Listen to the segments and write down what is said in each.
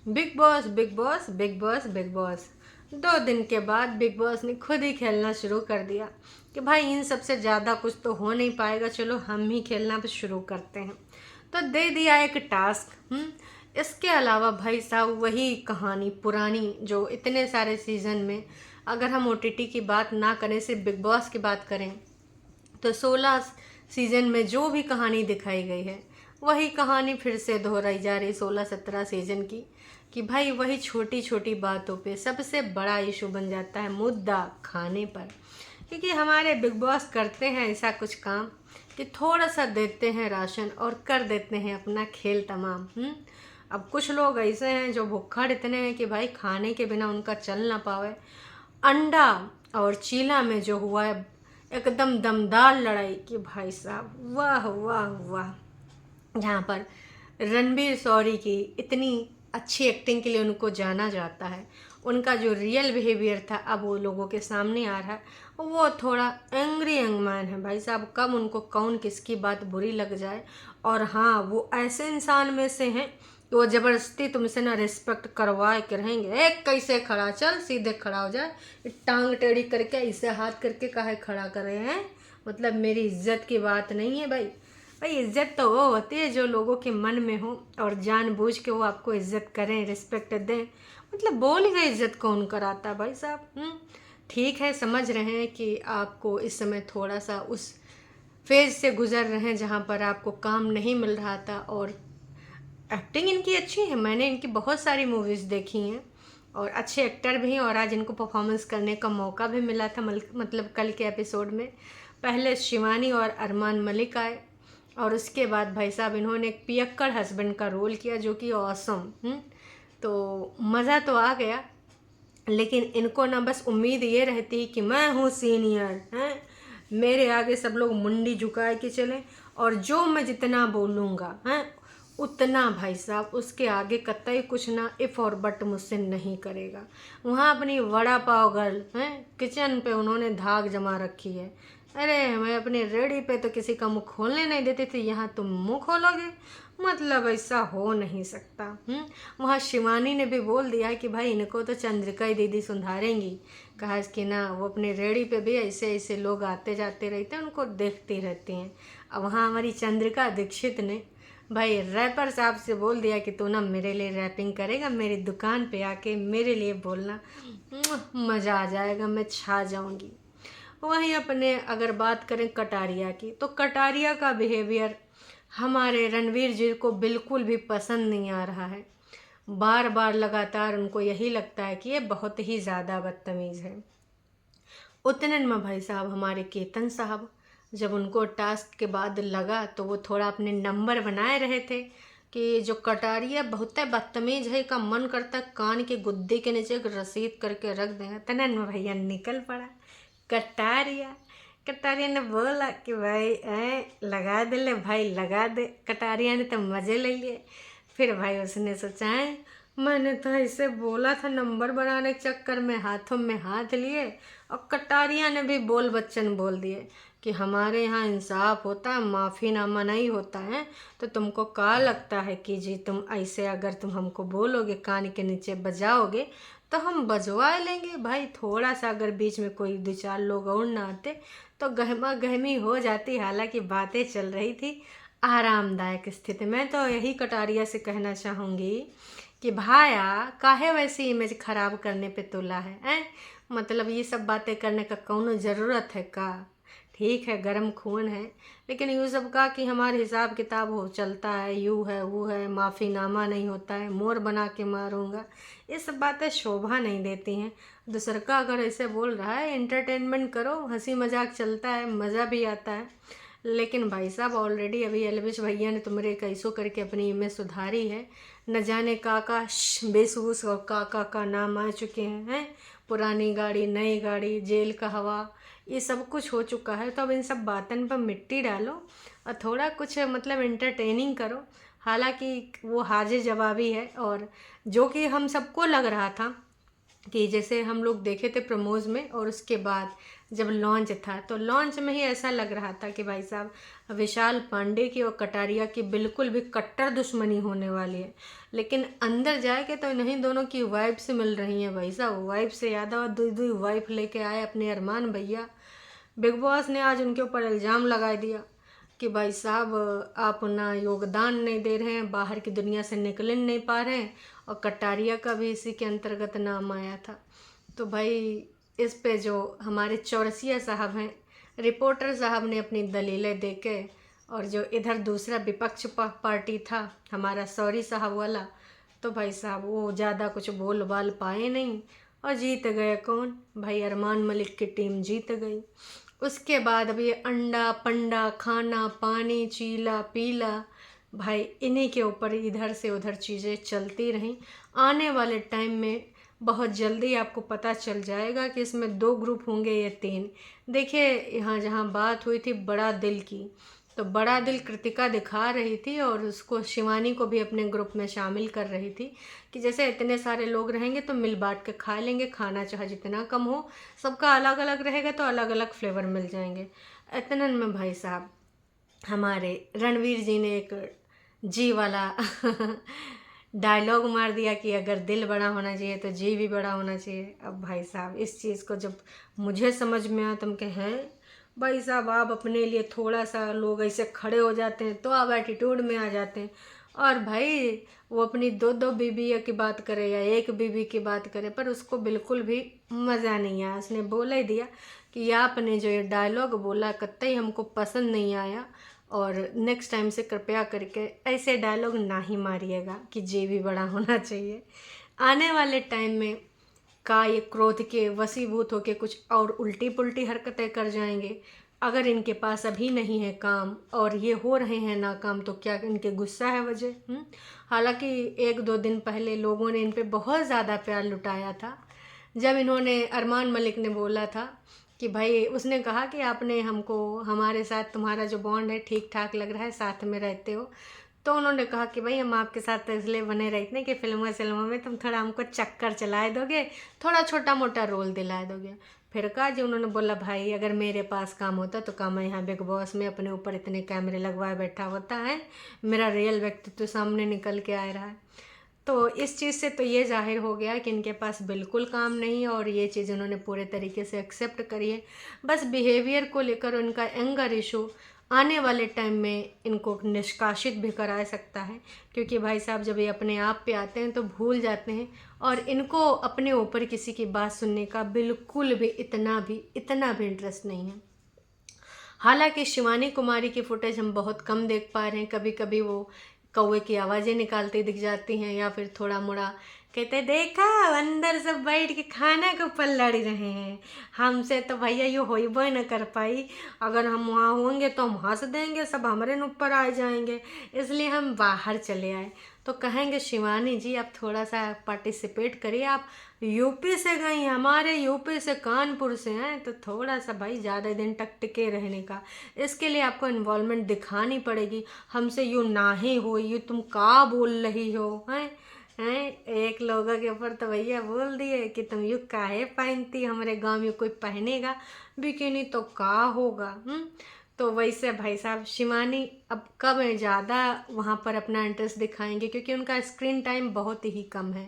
Big boss big boss big boss big boss. 2 दिन के बाद बिग बॉस ने खुद ही खेलना शुरू कर दिया कि भाई इन सबसे ज़्यादा कुछ तो हो नहीं पाएगा, चलो हम ही खेलना भी शुरू करते हैं। तो दे दिया एक टास्क। इसके अलावा भाई साहब वही कहानी पुरानी जो इतने सारे सीज़न में, अगर हम ओटीटी की बात ना करें, सिर्फ बिग बॉस की बात करें, तो 16 सीजन में जो भी कहानी दिखाई गई है वही कहानी फिर से दोहराई जा रही 16-17 सीजन की। कि भाई वही छोटी छोटी बातों पे सबसे बड़ा इशू बन जाता है मुद्दा खाने पर। क्योंकि हमारे बिग बॉस करते हैं ऐसा कुछ काम कि थोड़ा सा देते हैं राशन और कर देते हैं अपना खेल तमाम। अब कुछ लोग ऐसे हैं जो भुक्खड़ इतने हैं कि भाई खाने के बिना उनका चल ना पावे। अंडा और चीला में जो हुआ है एकदम दमदार लड़ाई की भाई साहब, वाह वाह वाह। जहाँ पर रणबीर शौरी की इतनी अच्छी एक्टिंग के लिए उनको जाना जाता है, उनका जो रियल बिहेवियर था अब वो लोगों के सामने आ रहा है। वो थोड़ा एंग्री यंग मैन है भाई साहब, कब उनको कौन किसकी बात बुरी लग जाए। और हाँ, वो ऐसे इंसान में से हैं कि वो ज़बरदस्ती तुमसे ना रिस्पेक्ट करवाए के रहेंगे। एक कैसे खड़ा, चल सीधे खड़ा हो जाए, टांग टेढ़ी करके ऐसे हाथ करके काहे खड़ा कर रहे हैं, मतलब मेरी इज्जत की बात नहीं है भाई। भाई इज्जत तो वो होती है जो लोगों के मन में हो और जानबूझ के वो आपको इज्जत करें, रिस्पेक्ट दें। मतलब बोल गए इज्जत कौन कराता भाई साहब। ठीक है, समझ रहे हैं कि आपको इस समय थोड़ा सा उस फेज से गुजर रहे हैं जहाँ पर आपको काम नहीं मिल रहा था। और एक्टिंग इनकी अच्छी है, मैंने इनकी बहुत सारी मूवीज़ देखी हैं और अच्छे एक्टर भी हैं, और आज इनको परफॉर्मेंस करने का मौका भी मिला था। मतलब कल के एपिसोड में पहले शिवानी और अरमान मलिक आए और उसके बाद भाई साहब इन्होंने एक पियक्कड़ हस्बैंड का रोल किया जो कि ऑसम। तो मज़ा तो आ गया, लेकिन इनको ना बस उम्मीद ये रहती है कि मैं हूँ सीनियर हैं, मेरे आगे सब लोग मुंडी झुकाए के चलें और जो मैं जितना बोलूँगा हैं उतना भाई साहब उसके आगे कतई कुछ ना इफ़ और बट मुझसे नहीं करेगा। वहाँ अपनी वड़ा पाव गर्ल हैं किचन पे उन्होंने धाक जमा रखी है। अरे मैं अपनी रेडी पे तो किसी का मुंह खोलने नहीं देती थी, यहाँ तुम मुंह खोलोगे, मतलब ऐसा हो नहीं सकता। वहाँ शिवानी ने भी बोल दिया कि भाई इनको तो चंद्रिका ही दीदी सुधारेंगी। कहा कि ना वो अपने रेडी पे भी ऐसे ऐसे लोग आते जाते रहते हैं, उनको देखती रहती हैं। अब वहाँ हमारी चंद्रिका दीक्षित ने भाई रैपर साहब से बोल दिया कि तू ना मेरे लिए रैपिंग करेगा, मेरी दुकान पे आके मेरे लिए बोलना, मज़ा आ जाएगा, मैं छा जाऊंगी। वहीं अपने अगर बात करें कटारिया की, तो कटारिया का बिहेवियर हमारे रणवीर जी को बिल्कुल भी पसंद नहीं आ रहा है। बार बार लगातार उनको यही लगता है कि ये बहुत ही ज़्यादा बदतमीज़ है। उतने में भाई साहब हमारे केतन साहब, जब उनको टास्क के बाद लगा तो वो थोड़ा अपने नंबर बनाए रहे थे कि जो कटारिया बहुत बदतमीज़ है, का मन करता कान के गुद्दे के नीचे एक रसीद करके रख दें। तनन में भैया निकल पड़ा कटारिया। कटारिया ने बोला कि भाई लगा दे ले भाई, लगा दे। कटारिया ने तो मज़े ले लिए। फिर भाई उसने सोचा है मैंने तो ऐसे बोला था, नंबर बनाने के चक्कर में हाथों में हाथ लिए और कटारिया ने भी बोल बच्चन बोल दिए कि हमारे यहाँ इंसाफ होता है, माफ़ीनामा नहीं होता है। तो तुमको क्या लगता है कि जी तुम ऐसे अगर तुम हमको बोलोगे कान के नीचे बजाओगे तो हम बजवा लेंगे। भाई थोड़ा सा अगर बीच में कोई 2-4 लोग और ना आते तो गहमा गहमी हो जाती। हालांकि बातें चल रही थी आरामदायक स्थिति में। तो यही कटारिया से कहना चाहूँगी कि भाया काहे वैसी इमेज खराब करने पे तुला है। मतलब ये सब बातें करने का कौनो ज़रूरत है का? ठीक है गर्म खून है, लेकिन यूँ सब का कि हमारे हिसाब किताब हो चलता है, यूँ है वो है, माफ़ीनामा नहीं होता है, मोर बना के मारूंगा, ये सब बातें शोभा नहीं देती हैं। दूसर का अगर ऐसे बोल रहा है एंटरटेनमेंट करो, हंसी मजाक चलता है, मज़ा भी आता है। लेकिन भाई साहब ऑलरेडी अभी एलविश भैया ने तुम्हारे कैसो करके अपनी इमेज सुधारी है। न जाने काका बेसूस और काका का नाम आ चुके हैं। पुरानी गाड़ी नई गाड़ी, जेल का हवा, ये सब कुछ हो चुका है। तो अब इन सब बातन पर मिट्टी डालो और थोड़ा कुछ मतलब एंटरटेनिंग करो। हालांकि वो हाजिर जवाबी है, और जो कि हम सबको लग रहा था कि जैसे हम लोग देखे थे प्रमोज में और उसके बाद जब लॉन्च था तो लॉन्च में ही ऐसा लग रहा था कि भाई साहब विशाल पांडे की और कटारिया की बिल्कुल भी कट्टर दुश्मनी होने वाली है, लेकिन अंदर जाके तो इन्हीं दोनों की वाइफ से मिल रही है भाई साहब। वाइफ से याद और दुई वाइफ लेके आए अपने अरमान भैया। बिग बॉस ने आज उनके ऊपर इल्ज़ाम लगा दिया कि भाई साहब आप ना योगदान नहीं दे रहे हैं, बाहर की दुनिया से निकल नहीं पा रहे हैं, और कटारिया का भी इसी के अंतर्गत नाम आया था। तो भाई इस पे जो हमारे चौरसिया साहब हैं, रिपोर्टर साहब ने अपनी दलीलें देके, और जो इधर दूसरा विपक्ष पार्टी था हमारा सॉरी साहब वाला, तो भाई साहब वो ज़्यादा कुछ बोल बाल पाए नहीं और जीत गए कौन? भाई अरमान मलिक की टीम जीत गई। उसके बाद अब ये अंडा पंडा खाना पानी चीला पीला, भाई इन्हीं के ऊपर इधर से उधर चीज़ें चलती रहीं। आने वाले टाइम में बहुत जल्दी आपको पता चल जाएगा कि इसमें 2 ग्रुप होंगे या 3। देखिए यहाँ जहाँ बात हुई थी बड़ा दिल की, तो बड़ा दिल कृतिका दिखा रही थी और उसको शिवानी को भी अपने ग्रुप में शामिल कर रही थी कि जैसे इतने सारे लोग रहेंगे तो मिल बांट के खा लेंगे, खाना चाहे जितना कम हो, सबका अलग अलग रहेगा तो अलग अलग फ्लेवर मिल जाएंगे। इतने में भाई साहब हमारे रणवीर जी ने एक जी वाला डायलॉग मार दिया कि अगर दिल बड़ा होना चाहिए तो जी भी बड़ा होना चाहिए। अब भाई साहब इस चीज़ को जब मुझे समझ में आया तो हम कहे हैं भाई साहब आप अपने लिए थोड़ा सा लोग ऐसे खड़े हो जाते हैं तो आप एटीट्यूड में आ जाते हैं, और भाई वो अपनी 2 बीवी की बात करे या एक बीवी की बात करे पर उसको बिल्कुल भी मज़ा नहीं आया। उसने बोल ही दिया कि आपने जो ये डायलॉग बोला कतई हमको पसंद नहीं आया, और नेक्स्ट टाइम से कृपया करके ऐसे डायलॉग ना ही मारिएगा कि जी भी बड़ा होना चाहिए। आने वाले टाइम में का ये क्रोध के वशीभूत होकर कुछ और उल्टी पुल्टी हरकतें कर जाएंगे। अगर इनके पास अभी नहीं है काम और ये हो रहे हैं नाकाम तो क्या इनके गुस्सा है वजह? हालांकि 1-2 दिन पहले लोगों ने इन पे बहुत ज़्यादा प्यार लुटाया था जब इन्होंने अरमान मलिक ने बोला था कि भाई उसने कहा कि आपने हमको हमारे साथ तुम्हारा जो बॉन्ड है ठीक ठाक लग रहा है, साथ में रहते हो, तो उन्होंने कहा कि भाई हम आपके साथ इसलिए बने रहते हैं कि फिल्मों में तुम थोड़ा हमको चक्कर चलाए दोगे, थोड़ा छोटा मोटा रोल दिलाए दोगे। फिर कहा जी उन्होंने बोला भाई अगर मेरे पास काम होता तो काम मैं यहाँ बिग बॉस में अपने ऊपर इतने कैमरे लगवाए बैठा होता है, मेरा रियल व्यक्तित्व सामने निकल के आ रहा है। तो इस चीज़ से तो ये जाहिर हो गया कि इनके पास बिल्कुल काम नहीं है और ये चीज़ उन्होंने पूरे तरीके से एक्सेप्ट करी है। बस बिहेवियर को लेकर उनका एंगर इशू आने वाले टाइम में इनको निष्कासित भी करा सकता है, क्योंकि भाई साहब जब ये अपने आप पे आते हैं तो भूल जाते हैं और इनको अपने ऊपर किसी की बात सुनने का बिल्कुल भी इतना भी इंटरेस्ट नहीं है। हालांकि शिवानी कुमारी की फुटेज हम बहुत कम देख पा रहे हैं, कभी कभी वो कौवे की आवाज़ें निकालती दिख जाती हैं या फिर थोड़ा मोड़ा कहते देखा अंदर सब बैठ के खाना के ऊपर लड़ रहे हैं, हमसे तो भैया ये होइबो न कर पाई, अगर हम वहाँ होंगे तो हम हंस देंगे, सब हमारे ऊपर आ जाएंगे, इसलिए हम बाहर चले आए। तो कहेंगे शिवानी जी आप थोड़ा सा पार्टिसिपेट करिए, आप यूपी से गई, हमारे यूपी से कानपुर से हैं, तो थोड़ा सा भाई ज़्यादा दिन तक टिके रहने का इसके लिए आपको इन्वॉल्वमेंट दिखानी पड़ेगी। हमसे यूँ ना ही हो, यूँ तुम का बोल रही हो हैं एक लोगों के ऊपर तो भैया बोल दिए कि तुम यूँ काहे पहनती, हमारे गांव में कोई पहनेगा बिकिनी तो का होगा। तो वैसे भाई साहब शिवानी अब कब ज़्यादा वहाँ पर अपना इंटरेस्ट दिखाएंगे, क्योंकि उनका स्क्रीन टाइम बहुत ही कम है।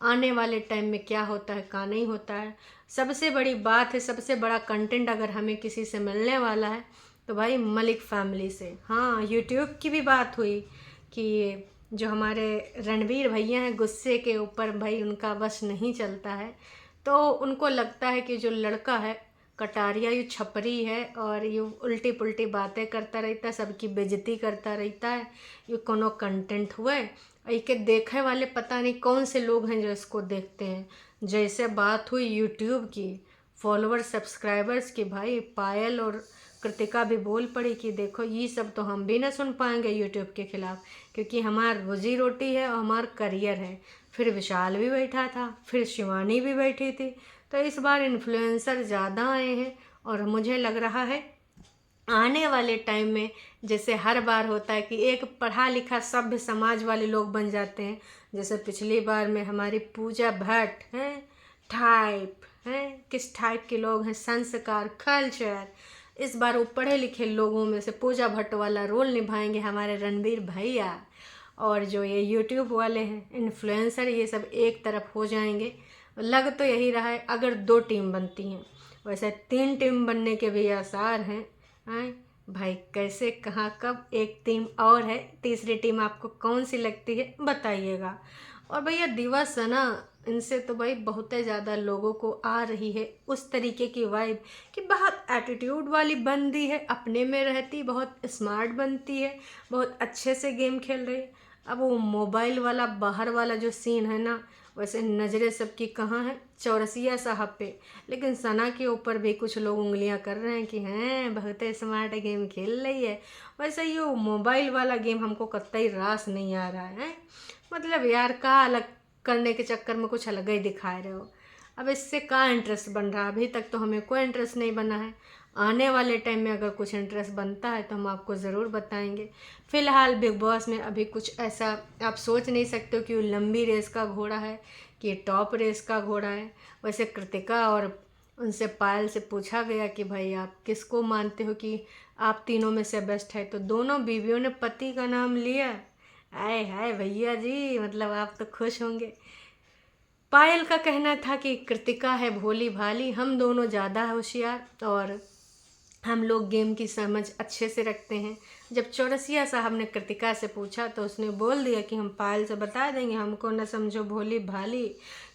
आने वाले टाइम में क्या होता है क्या नहीं होता है, सबसे बड़ी बात है, सबसे बड़ा कंटेंट अगर हमें किसी से मिलने वाला है तो भाई मलिक फैमिली से। हाँ यूट्यूब की भी बात हुई कि जो हमारे रणवीर भैया हैं गुस्से के ऊपर भाई उनका वश नहीं चलता है, तो उनको लगता है कि जो लड़का है कटारिया ये छपरी है और ये उल्टी पुल्टी बातें करता रहता है, सबकी बेइज्जती करता रहता है, ये कोनो कंटेंट हुए। के देखे वाले पता नहीं कौन से लोग हैं जो इसको देखते हैं। जैसे बात हुई यूट्यूब की फॉलोअर सब्सक्राइबर्स की, भाई पायल और कृतिका भी बोल पड़ी कि देखो ये सब तो हम भी ना सुन पाएंगे यूट्यूब के खिलाफ, क्योंकि हमार रोजी रोटी है और हमार करियर है। फिर विशाल भी बैठा था, फिर शिवानी भी बैठी थी, तो इस बार इन्फ्लुएंसर ज़्यादा आए हैं और मुझे लग रहा है आने वाले टाइम में जैसे हर बार होता है कि एक पढ़ा लिखा सभ्य समाज वाले लोग बन जाते हैं, जैसे पिछली बार में हमारी पूजा भट्ट हैं, टाइप हैं, किस टाइप के लोग हैं, संस्कार, कल्चर। इस बार वो पढ़े लिखे लोगों में से पूजा भट्ट वाला रोल निभाएंगे हमारे रणबीर भैया, और जो ये यूट्यूब वाले हैं इन्फ्लुएंसर, ये सब एक तरफ हो जाएंगे। लग तो यही रहा है अगर 2 टीम बनती हैं, वैसे 3 टीम बनने के भी आसार हैं। भाई कैसे, कहाँ, कब एक टीम और है, तीसरी टीम आपको कौन सी लगती है बताइएगा। और भैया दिवस है ना, इनसे तो भाई बहुत ज़्यादा लोगों को आ रही है उस तरीके की वाइब कि बहुत एटीट्यूड वाली बंदी है, अपने में रहती, बहुत स्मार्ट बनती है, बहुत अच्छे से गेम खेल रही है। अब वो मोबाइल वाला बाहर वाला जो सीन है ना, वैसे नज़रें सबकी कहाँ है, चौरसिया साहब पे, लेकिन सना के ऊपर भी कुछ लोग उंगलियां कर रहे हैं कि हैं बहुत स्मार्ट गेम खेल रही है। वैसे ये मोबाइल वाला गेम हमको कतई रास नहीं आ रहा है। मतलब यार का अलग करने के चक्कर में कुछ अलग ही दिखा रहे हो। अब इससे का इंटरेस्ट बन रहा है, अभी तक तो हमें कोई इंटरेस्ट नहीं बना है। आने वाले टाइम में अगर कुछ इंटरेस्ट बनता है तो हम आपको ज़रूर बताएंगे। फ़िलहाल बिग बॉस में अभी कुछ ऐसा आप सोच नहीं सकते हो कि वो लंबी रेस का घोड़ा है कि टॉप रेस का घोड़ा है। वैसे कृतिका और उनसे पायल से पूछा गया कि भाई आप किसको मानते हो कि आप तीनों में से बेस्ट है, तो दोनों बीवियों ने पति का नाम लिया। आए हाय भैया जी, मतलब आप तो खुश होंगे। पायल का कहना था कि कृतिका है भोली भाली, हम दोनों ज़्यादा होशियार और हम लोग गेम की समझ अच्छे से रखते हैं। जब चौरसिया साहब ने कृतिका से पूछा तो उसने बोल दिया कि हम पायल से बता देंगे, हमको न समझो भोली भाली।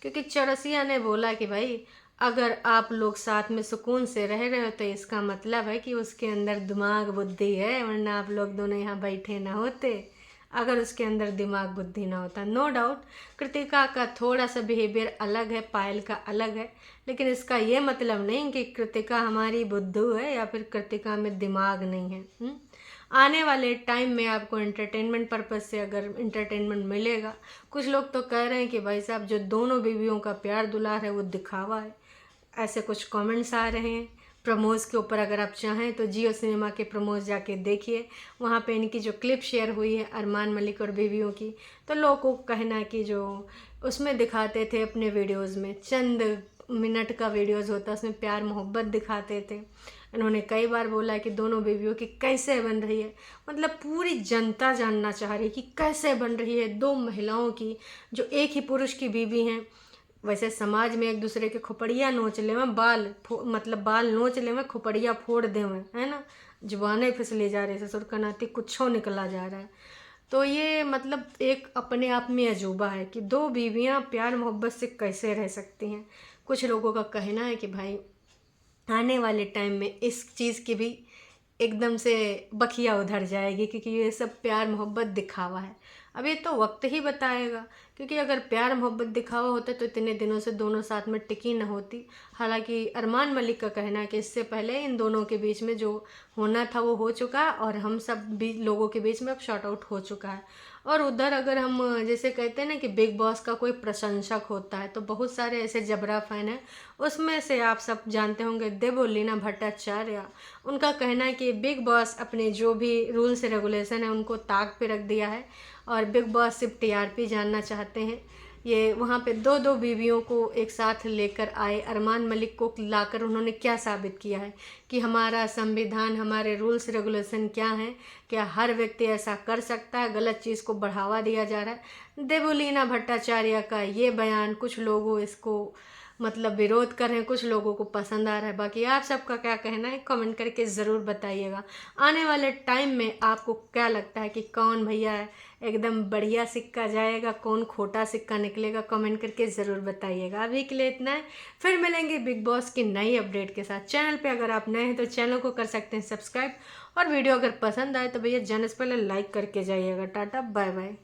क्योंकि चौरसिया ने बोला कि भाई अगर आप लोग साथ में सुकून से रह रहे हो तो इसका मतलब है कि उसके अंदर दिमाग बुद्धि है, वरना आप लोग दोनों यहाँ बैठे ना होते अगर उसके अंदर दिमाग बुद्धि ना होता। नो डाउट कृतिका का थोड़ा सा बिहेवियर अलग है, पायल का अलग है, लेकिन इसका ये मतलब नहीं कि कृतिका हमारी बुद्धू है या फिर कृतिका में दिमाग नहीं है। आने वाले टाइम में आपको एंटरटेनमेंट पर्पज़ से अगर एंटरटेनमेंट मिलेगा। कुछ लोग तो कह रहे हैं कि भाई साहब जो दोनों बीवियों का प्यार दुलार है वो दिखावा है, ऐसे कुछ कमेंट्स आ रहे हैं। प्रमोज के ऊपर अगर आप चाहें तो जियो सिनेमा के प्रमोज जाके देखिए, वहाँ पे इनकी जो क्लिप शेयर हुई है अरमान मलिक और बीवियों की, तो लोगों को कहना है कि जो उसमें दिखाते थे अपने वीडियोस में, चंद मिनट का वीडियोस होता है उसमें प्यार मोहब्बत दिखाते थे। इन्होंने कई बार बोला कि दोनों बीवियों की कैसे बन रही है, मतलब पूरी जनता जानना चाह रही है कि कैसे बन रही है 2 महिलाओं की जो एक ही पुरुष की बीवी हैं। वैसे समाज में एक दूसरे के खोपड़िया नोच ले में मतलब बाल नोच ले में खोपड़िया फोड़ दे में, है ना, जुबानें फिसले जा रहे, ससुर का नाती कुछो निकला जा रहा है। तो ये मतलब एक अपने आप में अजूबा है कि 2 बीवियां प्यार मोहब्बत से कैसे रह सकती हैं। कुछ लोगों का कहना है कि भाई आने वाले टाइम में इस चीज़ की भी एकदम से बखिया उधर जाएगी, क्योंकि ये सब प्यार मोहब्बत दिखावा है। अब ये तो वक्त ही बताएगा, क्योंकि अगर प्यार मोहब्बत दिखावा होता तो इतने दिनों से दोनों साथ में टिकी न होती। हालांकि अरमान मलिक का कहना है कि इससे पहले इन दोनों के बीच में जो होना था वो हो चुका है और हम सब भी लोगों के बीच में अब शॉर्ट आउट हो चुका है। और उधर अगर हम जैसे कहते हैं ना कि बिग बॉस का कोई प्रशंसक होता है, तो बहुत सारे ऐसे जबरा फैन हैं। उसमें से आप सब जानते होंगे देवोलीना भट्टाचार्य। उनका कहना है कि बिग बॉस अपने जो भी रूल्स रेगुलेशन है उनको ताक पे रख दिया है और बिग बॉस सिर्फ टीआरपी जानना चाहते हैं। ये वहाँ पे 2 बीवियों को एक साथ लेकर आए, अरमान मलिक को लाकर उन्होंने क्या साबित किया है कि हमारा संविधान, हमारे रूल्स रेगुलेशन क्या हैं, क्या हर व्यक्ति ऐसा कर सकता है, गलत चीज़ को बढ़ावा दिया जा रहा है। देवोलीना भट्टाचार्य का ये बयान कुछ लोगों इसको मतलब विरोध कर रहे हैं, कुछ लोगों को पसंद आ रहा है। बाकी आप सबका क्या कहना है कमेंट करके ज़रूर बताइएगा। आने वाले टाइम में आपको क्या लगता है कि कौन भैया एकदम बढ़िया सिक्का जाएगा, कौन खोटा सिक्का निकलेगा, कमेंट करके ज़रूर बताइएगा। अभी के लिए इतना है, फिर मिलेंगे बिग बॉस की नई अपडेट के साथ। चैनल पे अगर आप नए हैं तो चैनल को कर सकते हैं सब्सक्राइब, और वीडियो अगर पसंद आए तो भैया जाने से पहले लाइक करके जाइएगा। Tata bye bye.